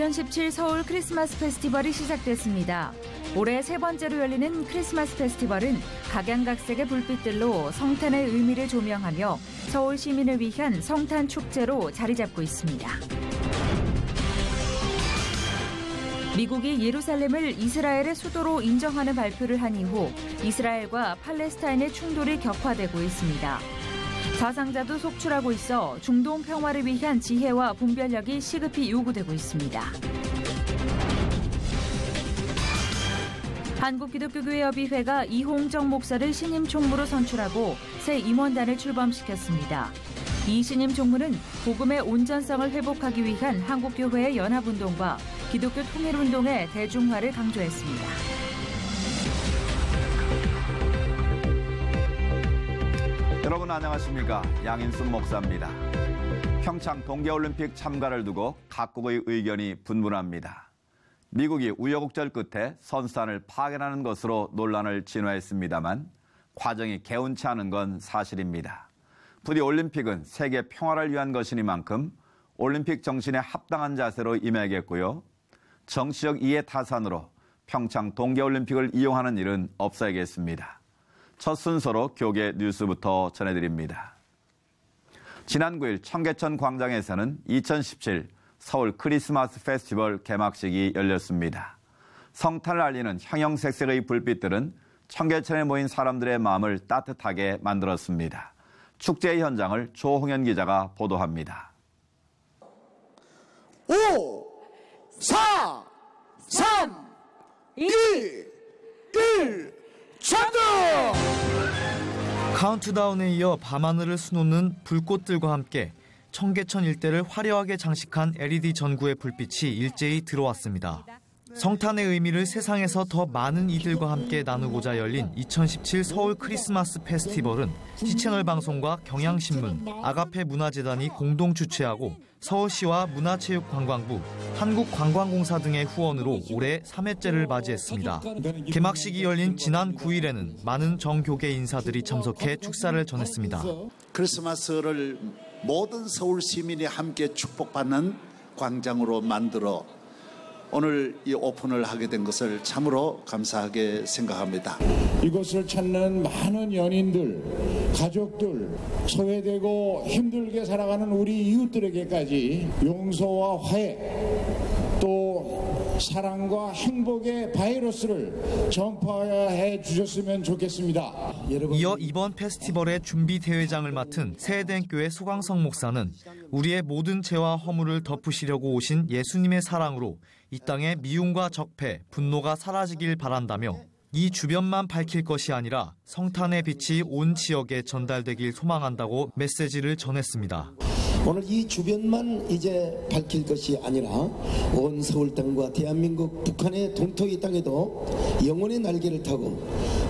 2017 서울 크리스마스 페스티벌이 시작됐습니다. 올해 세 번째로 열리는 크리스마스 페스티벌은 각양각색의 불빛들로 성탄의 의미를 조명하며 서울 시민을 위한 성탄 축제로 자리 잡고 있습니다. 미국이 예루살렘을 이스라엘의 수도로 인정하는 발표를 한 이후 이스라엘과 팔레스타인의 충돌이 격화되고 있습니다. 사상자도 속출하고 있어 중동 평화를 위한 지혜와 분별력이 시급히 요구되고 있습니다. 한국기독교교회협의회가 이홍정 목사를 신임 총무로 선출하고 새 임원단을 출범시켰습니다. 이 신임 총무는 복음의 온전성을 회복하기 위한 한국교회의 연합운동과 기독교 통일운동의 대중화를 강조했습니다. 여러분 안녕하십니까? 양인순 목사입니다. 평창 동계올림픽 참가를 두고 각국의 의견이 분분합니다. 미국이 우여곡절 끝에 선수단을 파견하는 것으로 논란을 진화했습니다만 과정이 개운치 않은 건 사실입니다. 부디 올림픽은 세계 평화를 위한 것이니만큼 올림픽 정신에 합당한 자세로 임해야겠고요. 정치적 이해 타산으로 평창 동계올림픽을 이용하는 일은 없어야겠습니다. 첫 순서로 교계 뉴스부터 전해드립니다. 지난 9일 청계천 광장에서는 2017 서울 크리스마스 페스티벌 개막식이 열렸습니다. 성탄을 알리는 형형색색의 불빛들은 청계천에 모인 사람들의 마음을 따뜻하게 만들었습니다. 축제의 현장을 조홍현 기자가 보도합니다. 5, 4, 3, 2, 1, 전도! 카운트다운에 이어 밤하늘을 수놓는 불꽃들과 함께 청계천 일대를 화려하게 장식한 LED 전구의 불빛이 일제히 들어왔습니다. 성탄의 의미를 세상에서 더 많은 이들과 함께 나누고자 열린 2017 서울 크리스마스 페스티벌은 T채널 방송과 경향신문, 아가페 문화재단이 공동 주최하고 서울시와 문화체육관광부, 한국관광공사 등의 후원으로 올해 3회째를 맞이했습니다. 개막식이 열린 지난 9일에는 많은 정교계 인사들이 참석해 축사를 전했습니다. 크리스마스를 모든 서울 시민이 함께 축복받는 광장으로 만들어 오늘 이 오픈을 하게 된 것을 참으로 감사하게 생각합니다. 이곳을 찾는 많은 연인들, 가족들, 소외되고 힘들게 살아가는 우리 이웃들에게까지 용서와 화해, 또 사랑과 행복의 바이러스를 전파해 주셨으면 좋겠습니다. 이어 이번 페스티벌의 준비 대회장을 맡은 세해대교회 소광성 목사는 우리의 모든 죄와 허물을 덮으시려고 오신 예수님의 사랑으로 이 땅의 미움과 적폐, 분노가 사라지길 바란다며 이 주변만 밝힐 것이 아니라 성탄의 빛이 온 지역에 전달되길 소망한다고 메시지를 전했습니다. 오늘 이 주변만 이제 밝힐 것이 아니라 온 서울 땅과 대한민국 북한의 동토 이 땅에도 영혼의 날개를 타고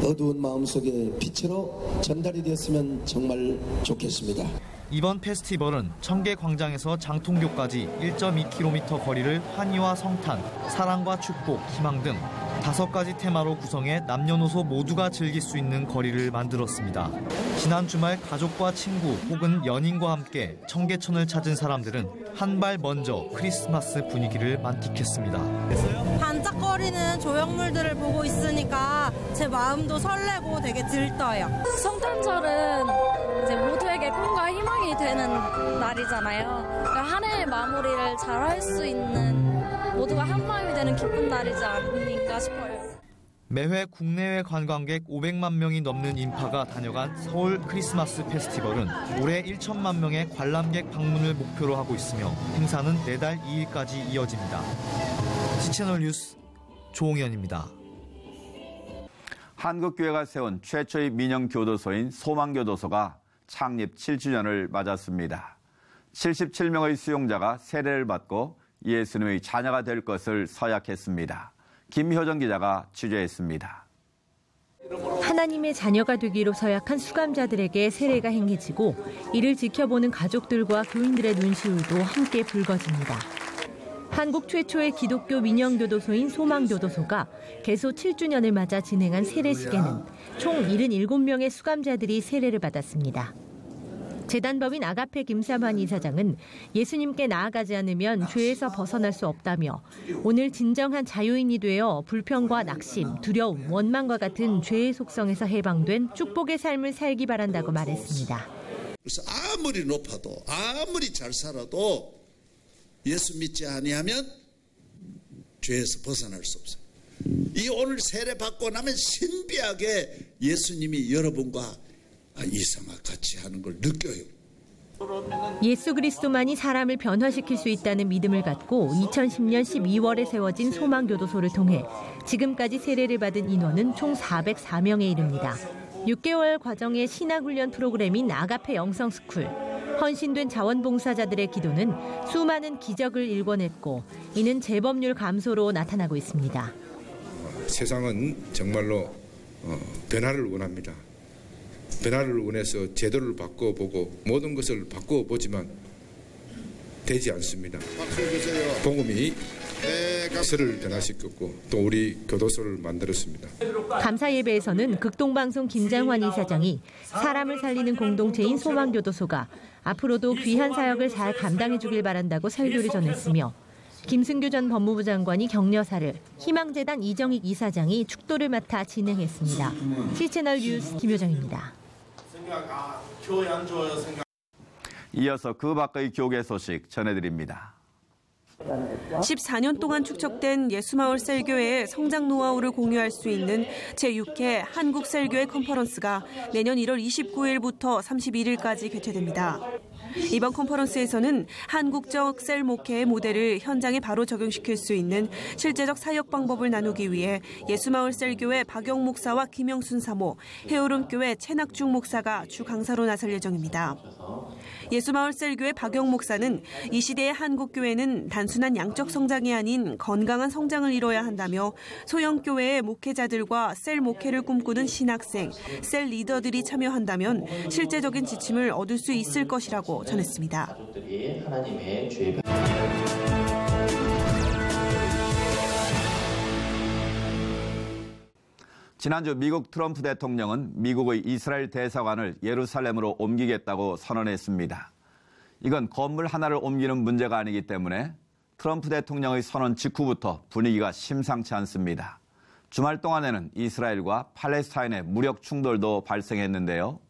어두운 마음속에 빛으로 전달이 되었으면 정말 좋겠습니다. 이번 페스티벌은 청계광장에서 장통교까지 1.2km 거리를 환희와 성탄, 사랑과 축복, 희망 등 5가지 테마로 구성해 남녀노소 모두가 즐길 수 있는 거리를 만들었습니다. 지난 주말 가족과 친구 혹은 연인과 함께 청계천을 찾은 사람들은 한 발 먼저 크리스마스 분위기를 만끽했습니다. 반짝거리는 조형물들을 보고 있으니까 제 마음도 설레고 되게 들떠요. 성탄절은 이제 모두에게 꿈과 희망이 되는 날이잖아요. 그러니까 한 해의 마무리를 잘할 수 있는 모두가 한 마음이 되는 기쁜 날이지 않을까 싶어요. 매회 국내외 관광객 500만 명이 넘는 인파가 다녀간 서울 크리스마스 페스티벌은 올해 1천만 명의 관람객 방문을 목표로 하고 있으며 행사는 내달 2일까지 이어집니다. T채널 뉴스 조홍현입니다. 한국교회가 세운 최초의 민영교도소인 소망교도소가 창립 7주년을 맞았습니다. 77명의 수용자가 세례를 받고 예수님의 자녀가 될 것을 서약했습니다. 김효정 기자가 취재했습니다. 하나님의 자녀가 되기로 서약한 수감자들에게 세례가 행해지고 이를 지켜보는 가족들과 교인들의 눈시울도 함께 붉어집니다. 한국 최초의 기독교 민영교도소인 소망교도소가 개소 7주년을 맞아 진행한 세례식에는 총 77명의 수감자들이 세례를 받았습니다. 재단법인 아가페 김삼환 이사장은 예수님께 나아가지 않으면 죄에서 벗어날 수 없다며 오늘 진정한 자유인이 되어 불평과 낙심, 두려움, 원망과 같은 죄의 속성에서 해방된 축복의 삶을 살기 바란다고 말했습니다. 그래서 아무리 높아도 아무리 잘 살아도 예수 믿지 아니하면 죄에서 벗어날 수 없어요. 이 오늘 세례 받고 나면 신비하게 예수님이 여러분과 이상과 같이 하는 걸 느껴요. 예수 그리스도만이 사람을 변화시킬 수 있다는 믿음을 갖고 2010년 12월에 세워진 소망교도소를 통해 지금까지 세례를 받은 인원은 총 404명에 이릅니다. 6개월 과정의 신학훈련 프로그램인 아가페 영성스쿨. 헌신된 자원봉사자들의 기도는 수많은 기적을 일궈냈고 이는 재범률 감소로 나타나고 있습니다. 세상은 정말로 변화를 원합니다. 변화를 원해서 제도를 바꿔보고 모든 것을 바꿔보지만 되지 않습니다. 복음이 서를 변화시켰고 또 우리 교도소를 만들었습니다. 감사 예배에서는 극동방송 김장환 이사장이 사람을 살리는 공동체인 소망교도소가 앞으로도 귀한 사역을 잘 감당해 주길 바란다고 설교를 전했으며 김승규 전 법무부 장관이 격려사를, 희망재단 이정익 이사장이 축도를 맡아 진행했습니다. C채널 뉴스 김효정입니다. 이어서 그 밖의 교계 소식 전해드립니다. 14년 동안 축적된 예수마을 셀교회의 성장 노하우를 공유할 수 있는 제6회 한국셀교회 컨퍼런스가 내년 1월 29일부터 31일까지 개최됩니다. 이번 컨퍼런스에서는 한국적 셀 목회의 모델을 현장에 바로 적용시킬 수 있는 실제적 사역 방법을 나누기 위해 예수마을 셀교회 박영 목사와 김영순 사모, 해오름교회 최낙중 목사가 주 강사로 나설 예정입니다. 예수마을 셀교회 박영 목사는 이 시대의 한국교회는 단순한 양적 성장이 아닌 건강한 성장을 이뤄야 한다며 소형교회의 목회자들과 셀 목회를 꿈꾸는 신학생, 셀 리더들이 참여한다면 실제적인 지침을 얻을 수 있을 것이라고 전했습니다. 지난주 미국 트럼프 대통령은 미국의 이스라엘 대사관을 예루살렘으로 옮기겠다고 선언했습니다. 이건 건물 하나를 옮기는 문제가 아니기 때문에 트럼프 대통령의 선언 직후부터 분위기가 심상치 않습니다. 주말 동안에는 이스라엘과 팔레스타인의 무력 충돌도 발생했는데요.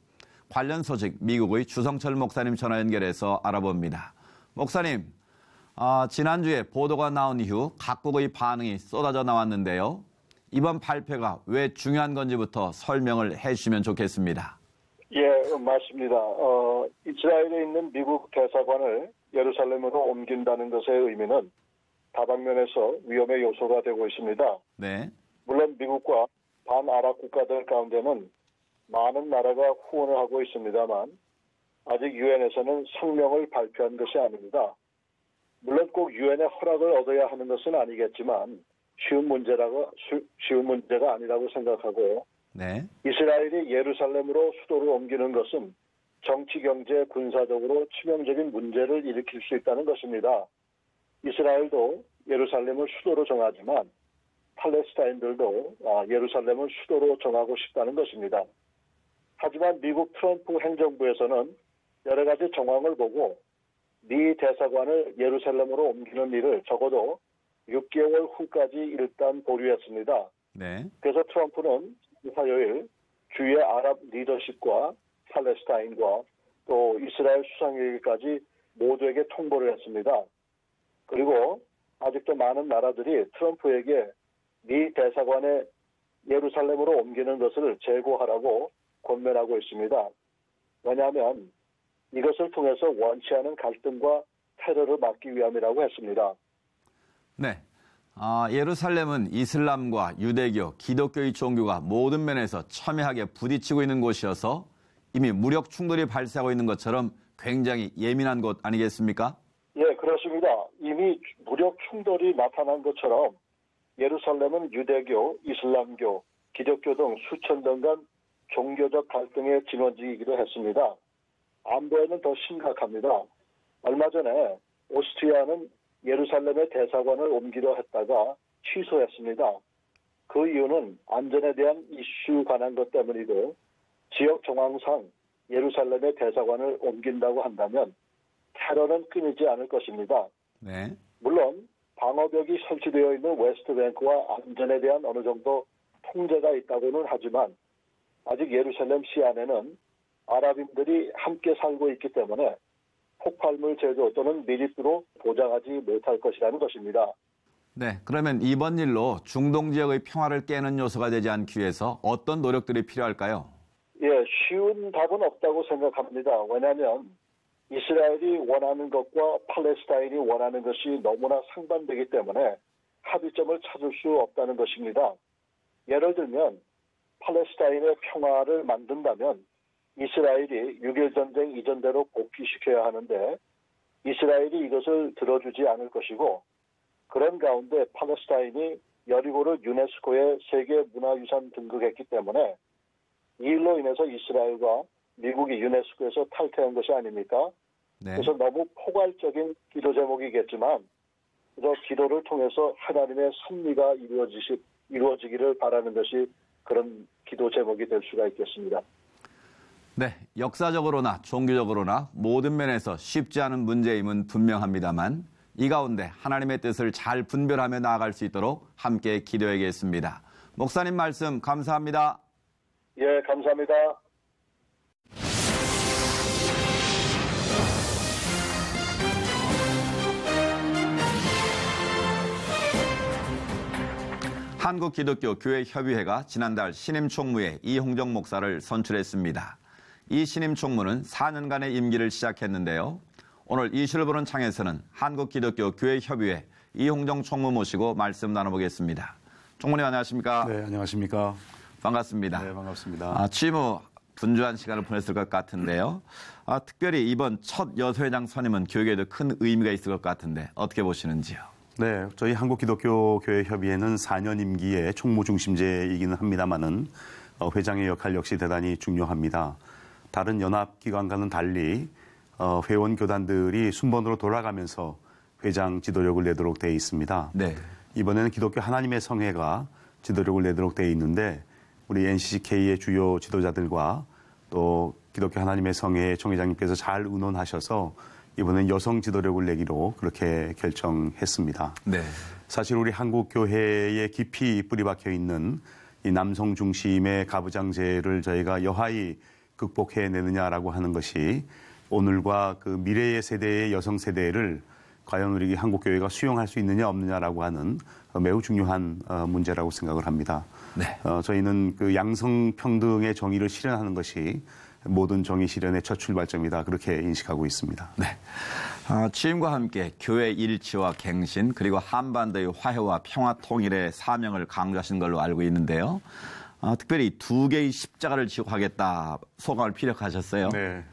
관련 소식 미국의 주성철 목사님 전화 연결해서 알아봅니다. 목사님, 지난주에 보도가 나온 이후 각국의 반응이 쏟아져 나왔는데요. 이번 발표가 왜 중요한 건지부터 설명을 해주시면 좋겠습니다. 예, 맞습니다. 이스라엘에 있는 미국 대사관을 예루살렘으로 옮긴다는 것의 의미는 다방면에서 위험의 요소가 되고 있습니다. 네. 물론 미국과 반아랍 국가들 가운데는 많은 나라가 후원을 하고 있습니다만 아직 유엔에서는 성명을 발표한 것이 아닙니다. 물론 꼭 유엔의 허락을 얻어야 하는 것은 아니겠지만 쉬운 문제가 아니라고 생각하고 네. 이스라엘이 예루살렘으로 수도를 옮기는 것은 정치, 경제, 군사적으로 치명적인 문제를 일으킬 수 있다는 것입니다. 이스라엘도 예루살렘을 수도로 정하지만 팔레스타인들도 예루살렘을 수도로 정하고 싶다는 것입니다. 하지만 미국 트럼프 행정부에서는 여러 가지 정황을 보고 미 대사관을 예루살렘으로 옮기는 일을 적어도 6개월 후까지 일단 보류했습니다. 네. 그래서 트럼프는 화요일 주의 아랍 리더십과 팔레스타인과 또 이스라엘 수상에게까지 모두에게 통보를 했습니다. 그리고 아직도 많은 나라들이 트럼프에게 미 대사관에 예루살렘으로 옮기는 것을 재고하라고 권면하고 있습니다. 왜냐하면 이것을 통해서 원치 않은 갈등과 테러를 막기 위함이라고 했습니다. 네. 예루살렘은 이슬람과 유대교, 기독교의 종교가 모든 면에서 첨예하게 부딪히고 있는 곳이어서 이미 무력 충돌이 발생하고 있는 것처럼 굉장히 예민한 곳 아니겠습니까? 예, 그렇습니다. 이미 무력 충돌이 나타난 것처럼 예루살렘은 유대교, 이슬람교, 기독교 등 수천 년간 종교적 갈등의 진원지이기도 했습니다. 안보에는 더 심각합니다. 얼마 전에 오스트리아는 예루살렘의 대사관을 옮기려 했다가 취소했습니다. 그 이유는 안전에 대한 이슈 관한 것 때문이고 지역 정황상 예루살렘의 대사관을 옮긴다고 한다면 테러는 끊이지 않을 것입니다. 네. 물론 방어벽이 설치되어 있는 웨스트뱅크와 안전에 대한 어느 정도 통제가 있다고는 하지만 아직 예루살렘 시 안에는 아랍인들이 함께 살고 있기 때문에 폭발물 제조 또는 미리수로 보장하지 못할 것이라는 것입니다. 네, 그러면 이번 일로 중동 지역의 평화를 깨는 요소가 되지 않기 위해서 어떤 노력들이 필요할까요? 예, 쉬운 답은 없다고 생각합니다. 왜냐하면 이스라엘이 원하는 것과 팔레스타인이 원하는 것이 너무나 상반되기 때문에 합의점을 찾을 수 없다는 것입니다. 예를 들면 팔레스타인의 평화를 만든다면 이스라엘이 6.1 전쟁 이전대로 복귀시켜야 하는데 이스라엘이 이것을 들어주지 않을 것이고 그런 가운데 팔레스타인이 여리고를 유네스코에 세계문화유산 등극했기 때문에 이 일로 인해서 이스라엘과 미국이 유네스코에서 탈퇴한 것이 아닙니까? 네. 그래서 너무 포괄적인 기도 제목이겠지만 그래서 기도를 통해서 하나님의 섭리가 이루어지기를 바라는 것이 그런 기도 제목이 될 수가 있겠습니다. 네, 역사적으로나 종교적으로나 모든 면에서 쉽지 않은 문제임은 분명합니다만 이 가운데 하나님의 뜻을 잘 분별하며 나아갈 수 있도록 함께 기도하겠습니다. 목사님 말씀 감사합니다. 예, 감사합니다. 한국기독교교회협의회가 지난달 신임 총무에 이홍정 목사를 선출했습니다. 이 신임 총무는 4년간의 임기를 시작했는데요. 오늘 이슈를 보는 창에서는 한국기독교교회협의회 이홍정 총무 모시고 말씀 나눠보겠습니다. 총무님 안녕하십니까? 네, 안녕하십니까? 반갑습니다. 네, 반갑습니다. 취임 후 분주한 시간을 보냈을 것 같은데요. 특별히 이번 첫 여소회장 선임은 교육에도 큰 의미가 있을 것 같은데 어떻게 보시는지요? 네, 저희 한국기독교교회협의회는 4년 임기의 총무 중심제이기는 합니다만은 회장의 역할 역시 대단히 중요합니다. 다른 연합기관과는 달리 회원 교단들이 순번으로 돌아가면서 회장 지도력을 내도록 되어 있습니다. 네. 이번에는 기독교 하나님의 성회가 지도력을 내도록 되어 있는데 우리 NCCK의 주요 지도자들과 또 기독교 하나님의 성회 총회장님께서 잘 의논하셔서 이번엔 여성 지도력을 내기로 그렇게 결정했습니다. 네. 사실 우리 한국교회에 깊이 뿌리박혀 있는 이 남성 중심의 가부장제를 저희가 여하이 극복해내느냐라고 하는 것이 오늘과 그 미래의 세대의 여성 세대를 과연 우리 한국교회가 수용할 수 있느냐 없느냐라고 하는 매우 중요한 문제라고 생각을 합니다. 네. 저희는 그 양성평등의 정의를 실현하는 것이 모든 정의 실현의 첫 출발점이다. 그렇게 인식하고 있습니다. 네. 취임과 함께 교회 일치와 갱신 그리고 한반도의 화해와 평화 통일의 사명을 강조하신 걸로 알고 있는데요. 특별히 2개의 십자가를 지고 가겠다 소감을 피력하셨어요. 네.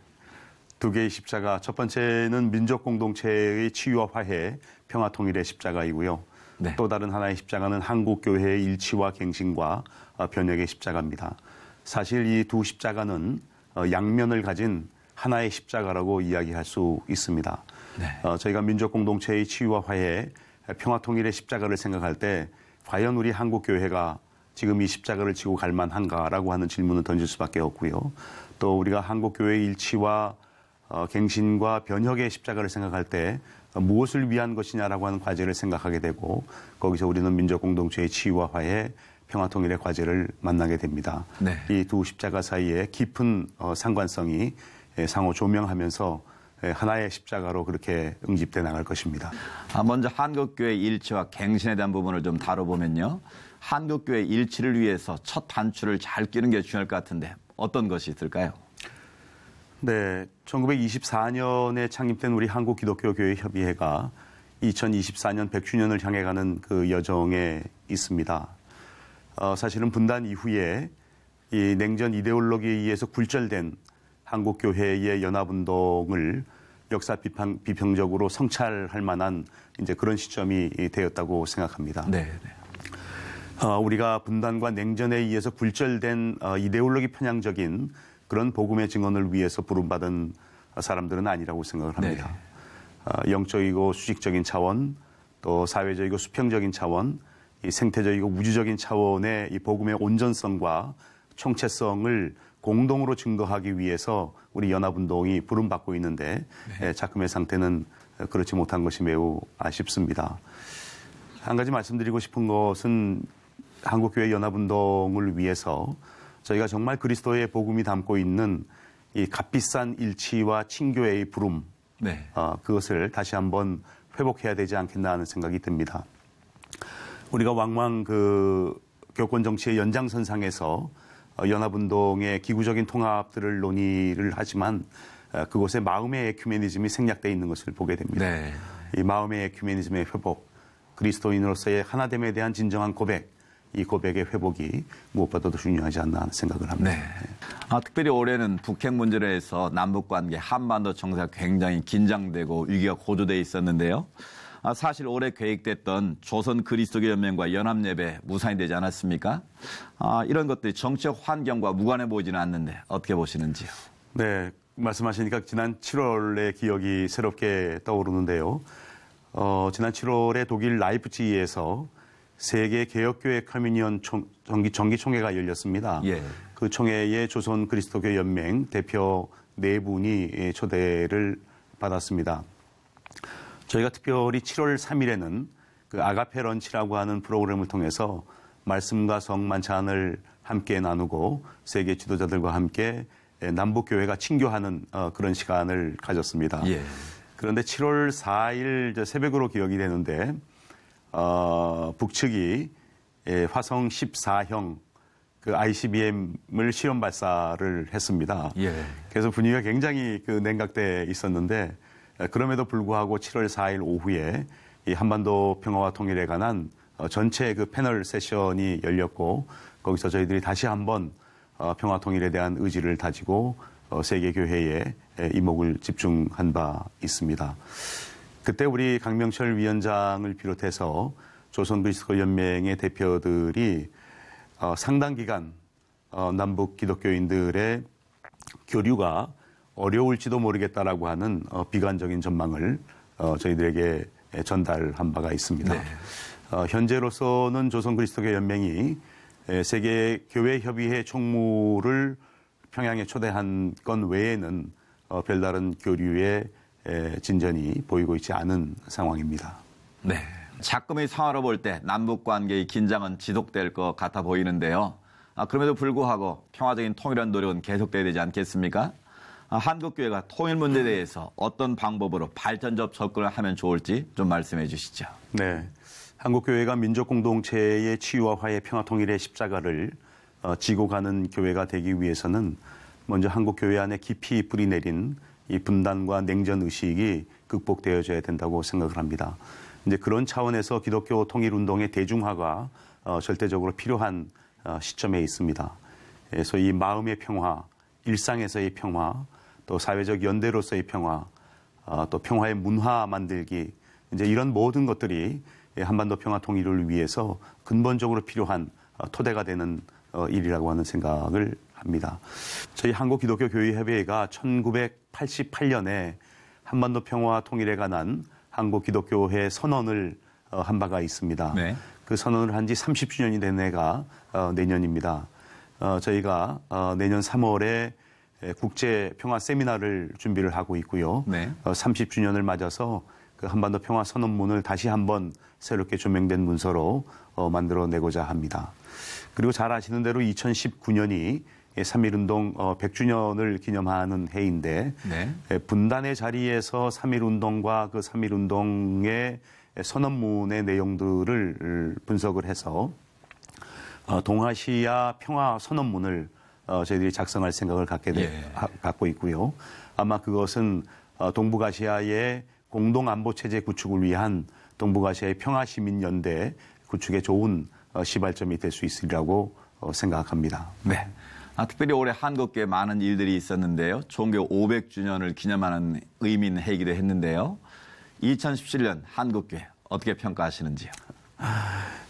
2개의 십자가. 첫 번째는 민족 공동체의 치유와 화해, 평화 통일의 십자가이고요. 네. 또 다른 하나의 십자가는 한국교회의 일치와 갱신과 변혁의 십자가입니다. 사실 이 두 십자가는 양면을 가진 하나의 십자가라고 이야기할 수 있습니다. 네. 저희가 민족 공동체의 치유와 화해, 평화 통일의 십자가를 생각할 때 과연 우리 한국교회가 지금 이 십자가를 지고 갈 만한가라고 하는 질문을 던질 수밖에 없고요. 또 우리가 한국교회의 일치와 갱신과 변혁의 십자가를 생각할 때 무엇을 위한 것이냐라고 하는 과제를 생각하게 되고 거기서 우리는 민족 공동체의 치유와 화해, 평화 통일의 과제를 만나게 됩니다. 네. 이 두 십자가 사이에 깊은 상관성이 상호 조명하면서 하나의 십자가로 그렇게 응집돼 나갈 것입니다. 먼저 한국교회 일치와 갱신에 대한 부분을 좀 다뤄보면요. 한국교회 일치를 위해서 첫 단추를 잘 끼는 게 중요할 것 같은데 어떤 것이 있을까요? 네, 1924년에 창립된 우리 한국기독교교회협의회가 2024년 100주년을 향해 가는 그 여정에 있습니다. 사실은 분단 이후에 이 냉전 이데올로기에 의해서 굴절된 한국교회의 연합운동을 역사 비평적으로 성찰할 만한 이제 그런 시점이 되었다고 생각합니다. 네. 우리가 분단과 냉전에 의해서 굴절된 이데올로기 편향적인 그런 복음의 증언을 위해서 부름받은 사람들은 아니라고 생각을 합니다. 네. 영적이고 수직적인 차원, 또 사회적이고 수평적인 차원, 이 생태적이고 우주적인 차원의 이 복음의 온전성과 총체성을 공동으로 증거하기 위해서 우리 연합운동이 부름받고 있는데 자금의 상태는 그렇지 못한 것이 매우 아쉽습니다. 한 가지 말씀드리고 싶은 것은 한국교회 연합운동을 위해서 저희가 정말 그리스도의 복음이 담고 있는 이 값비싼 일치와 친교회의 부름, 그것을 다시 한번 회복해야 되지 않겠나 하는 생각이 듭니다. 우리가 왕왕 그 교권 정치의 연장선상에서 연합운동의 기구적인 통합들을 논의를 하지만 그곳에 마음의 에큐메니즘이 생략되어 있는 것을 보게 됩니다. 이 마음의 에큐메니즘의 회복, 그리스도인으로서의 하나됨에 대한 진정한 고백, 이 고백의 회복이 무엇보다도 중요하지 않나 하는 생각을 합니다. 특별히 올해는 북핵 문제로 해서 남북관계, 한반도 정세가 굉장히 긴장되고 위기가 고조돼 있었는데요. 사실 올해 계획됐던 조선 그리스도교 연맹과 연합예배 무산이 되지 않았습니까? 이런 것들이 정치적 환경과 무관해 보이지는 않는데 어떻게 보시는지요? 네, 말씀하시니까 지난 7월의 기억이 새롭게 떠오르는데요. 지난 7월에 독일 라이프치히에서 세계 개혁교회 커뮤니언 정기총회가 열렸습니다. 그 총회에 조선 그리스도교 연맹 대표 4분이 초대를 받았습니다. 저희가 특별히 7월 3일에는 그 아가페 런치라고 하는 프로그램을 통해서 말씀과 성만찬을 함께 나누고 세계 지도자들과 함께 남북교회가 친교하는 그런 시간을 가졌습니다. 그런데 7월 4일 새벽으로 기억이 되는데 북측이 화성 14형 그 ICBM을 시험 발사를 했습니다. 그래서 분위기가 굉장히 그 냉각돼 있었는데 그럼에도 불구하고 7월 4일 오후에 이 한반도 평화와 통일에 관한 전체 그 패널 세션이 열렸고 거기서 저희들이 다시 한번 평화 통일에 대한 의지를 다지고 세계 교회에 이목을 집중한 바 있습니다. 그때 우리 강명철 위원장을 비롯해서 조선 그리스도 연맹의 대표들이 상당 기간 남북 기독교인들의 교류가 어려울지도 모르겠다라고 하는 비관적인 전망을 저희들에게 전달한 바가 있습니다. 현재로서는 조선 그리스도교 연맹이 세계 교회 협의회 총무를 평양에 초대한 건 외에는 별다른 교류의 진전이 보이고 있지 않은 상황입니다. 자금의 상황으로 볼 때 남북 관계의 긴장은 지속될 것 같아 보이는데요. 그럼에도 불구하고 평화적인 통일한 노력은 계속돼야 되지 않겠습니까? 한국교회가 통일 문제에 대해서 어떤 방법으로 발전적 접근을 하면 좋을지 좀 말씀해 주시죠. 네, 한국교회가 민족공동체의 치유와 화해, 평화, 통일의 십자가를 지고 가는 교회가 되기 위해서는 먼저 한국교회 안에 깊이 뿌리내린 이 분단과 냉전 의식이 극복되어져야 된다고 생각을 합니다. 이제 그런 차원에서 기독교 통일운동의 대중화가 절대적으로 필요한 시점에 있습니다. 그래서 이 마음의 평화, 일상에서의 평화, 또 사회적 연대로서의 평화, 또 평화의 문화 만들기, 이제 이런 모든 것들이 한반도 평화 통일을 위해서 근본적으로 필요한 토대가 되는 일이라고 하는 생각을 합니다. 저희 한국기독교교회협의회가 1988년에 한반도 평화 통일에 관한 한국기독교회 선언을 한 바가 있습니다. 그 선언을 한 지 30주년이 된 해가 내년입니다. 저희가 내년 3월에 국제 평화 세미나를 준비를 하고 있고요. 30주년을 맞아서 그 한반도 평화 선언문을 다시 한번 새롭게 조명된 문서로 만들어내고자 합니다. 그리고 잘 아시는 대로 2019년이 3.1운동 100주년을 기념하는 해인데 분단의 자리에서 3.1운동과 그 3.1운동의 선언문의 내용들을 분석을 해서 동아시아 평화 선언문을 저희들이 작성할 생각을 갖고 있고요. 아마 그것은 동북아시아의 공동안보체제 구축을 위한 동북아시아의 평화시민연대 구축에 좋은 시발점이 될 수 있으리라고 생각합니다. 특별히 올해 한국교회 많은 일들이 있었는데요. 종교 500주년을 기념하는 의미 있는 해이기도 했는데요. 2017년 한국교회 어떻게 평가하시는지요?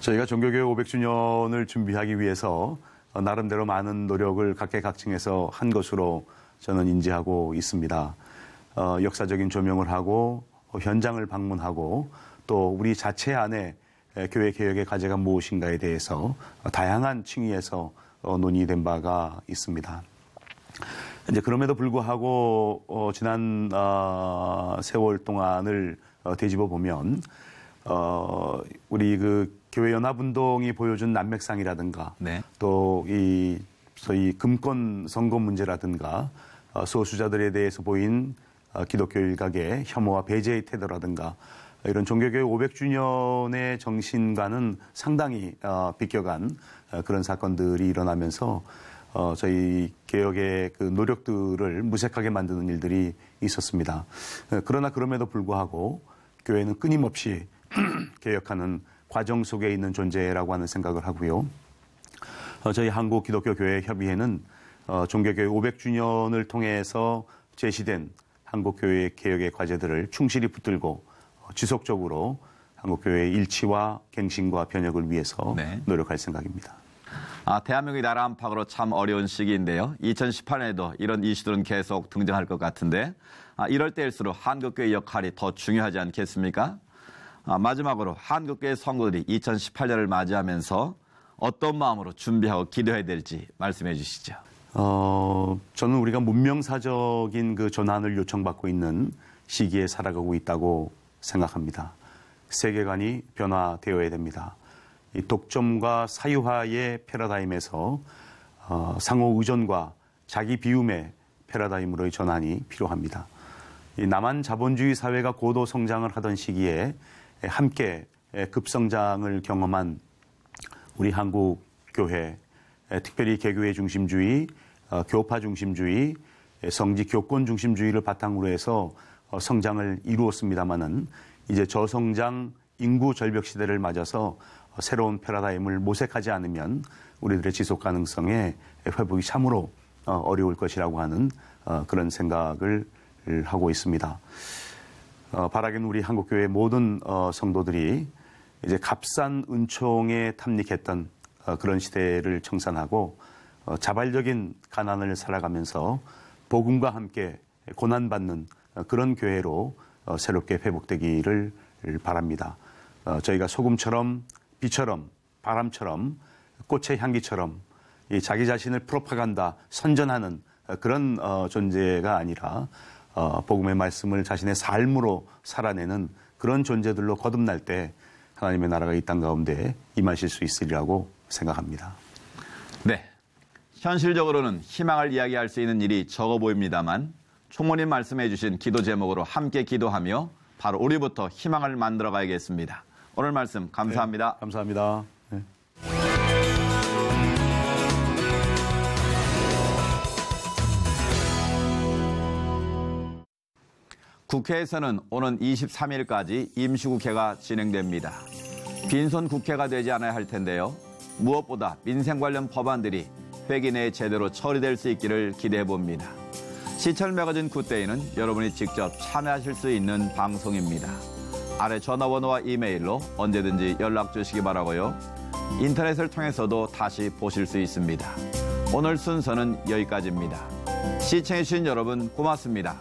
저희가 종교교회 500주년을 준비하기 위해서 나름대로 많은 노력을 각계각층에서 한 것으로 저는 인지하고 있습니다. 역사적인 조명을 하고 현장을 방문하고 또 우리 자체 안에 교회 개혁의 과제가 무엇인가에 대해서 다양한 층위에서 논의된 바가 있습니다. 이제 그럼에도 불구하고 지난 세월 동안을 되짚어 보면 우리 그 교회 연합운동이 보여준 난맥상이라든가 네. 또 이 소위 금권 선거 문제라든가 소수자들에 대해서 보인 기독교 일각의 혐오와 배제의 태도라든가 이런 종교교회 500주년의 정신과는 상당히 비껴간 그런 사건들이 일어나면서 저희 개혁의 그 노력들을 무색하게 만드는 일들이 있었습니다. 그러나 그럼에도 불구하고 교회는 끊임없이 개혁하는 과정 속에 있는 존재라고 하는 생각을 하고요. 저희 한국기독교교회협의회는 종교교회 500주년을 통해서 제시된 한국교회 개혁의 과제들을 충실히 붙들고 지속적으로 한국교회의 일치와 갱신과 변혁을 위해서 네. 노력할 생각입니다. 대한민국이 나라 안팎으로 참 어려운 시기인데요. 2018년에도 이런 이슈들은 계속 등장할 것 같은데 이럴 때일수록 한국교회의 역할이 더 중요하지 않겠습니까? 마지막으로 한국교회 성도들이 2018년을 맞이하면서 어떤 마음으로 준비하고 기도해야 될지 말씀해 주시죠. 저는 우리가 문명사적인 그 전환을 요청받고 있는 시기에 살아가고 있다고 생각합니다. 세계관이 변화되어야 됩니다. 이 독점과 사유화의 패러다임에서 상호 의존과 자기 비움의 패러다임으로의 전환이 필요합니다. 이 남한 자본주의 사회가 고도 성장을 하던 시기에 함께 급성장을 경험한 우리 한국 교회, 특별히 개교회 중심주의, 교파 중심주의, 성지 교권 중심주의를 바탕으로 해서 성장을 이루었습니다마는 이제 저성장 인구 절벽 시대를 맞아서 새로운 패러다임을 모색하지 않으면 우리들의 지속 가능성에 회복이 참으로 어려울 것이라고 하는 그런 생각을 하고 있습니다. 바라기는 우리 한국교회 모든 성도들이 이제 값싼 은총에 탐닉했던 그런 시대를 청산하고 자발적인 가난을 살아가면서 복음과 함께 고난받는 그런 교회로 새롭게 회복되기를 바랍니다. 저희가 소금처럼 비처럼 바람처럼 꽃의 향기처럼 이 자기 자신을 프로파간다 선전하는 그런 존재가 아니라 복음의 말씀을 자신의 삶으로 살아내는 그런 존재들로 거듭날 때 하나님의 나라가 이 땅 가운데 임하실 수 있으리라고 생각합니다. 네, 현실적으로는 희망을 이야기할 수 있는 일이 적어 보입니다만 총무님 말씀해 주신 기도 제목으로 함께 기도하며 바로 우리부터 희망을 만들어 가야겠습니다. 오늘 말씀 감사합니다. 네, 감사합니다. 네. 국회에서는 오는 23일까지 임시국회가 진행됩니다. 빈손 국회가 되지 않아야 할 텐데요. 무엇보다 민생 관련 법안들이 회기 내에 제대로 처리될 수 있기를 기대해 봅니다. 시철 매거진 굿데이는 여러분이 직접 참여하실 수 있는 방송입니다. 아래 전화번호와 이메일로 언제든지 연락 주시기 바라고요. 인터넷을 통해서도 다시 보실 수 있습니다. 오늘 순서는 여기까지입니다. 시청해 주신 여러분 고맙습니다.